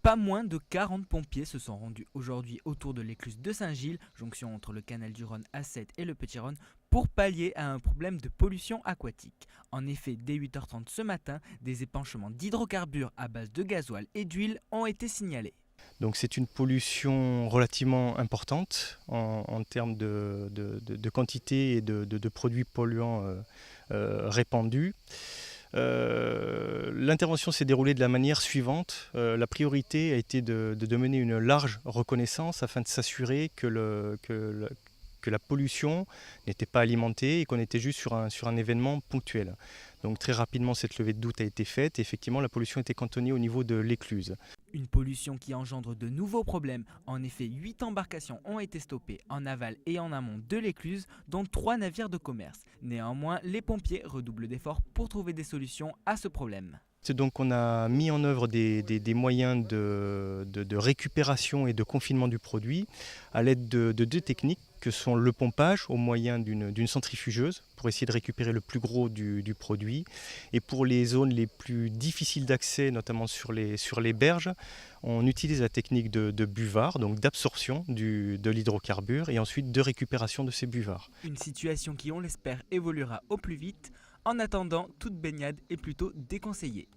Pas moins de 40 pompiers se sont rendus aujourd'hui autour de l'écluse de Saint-Gilles, jonction entre le canal du Rhône à 7 et le Petit Rhône, pour pallier à un problème de pollution aquatique. En effet, dès 8h30 ce matin, des épanchements d'hydrocarbures à base de gasoil et d'huile ont été signalés. Donc c'est une pollution relativement importante en termes de quantité et de produits polluants répandus. L'intervention s'est déroulée de la manière suivante. La priorité a été de mener une large reconnaissance afin de s'assurer que la pollution n'était pas alimentée et qu'on était juste sur un événement ponctuel. Donc très rapidement cette levée de doute a été faite et effectivement la pollution était cantonnée au niveau de l'écluse. Une pollution qui engendre de nouveaux problèmes. En effet, 8 embarcations ont été stoppées en aval et en amont de l'écluse, dont 3 navires de commerce. Néanmoins, les pompiers redoublent d'efforts pour trouver des solutions à ce problème. Donc on a mis en œuvre des moyens de récupération et de confinement du produit à l'aide de deux techniques que sont le pompage au moyen d'une centrifugeuse pour essayer de récupérer le plus gros du produit. Et pour les zones les plus difficiles d'accès, notamment sur les berges, on utilise la technique de buvard, donc d'absorption de l'hydrocarbure et ensuite de récupération de ces buvards. Une situation qui, on l'espère, évoluera au plus vite. En attendant, toute baignade est plutôt déconseillée.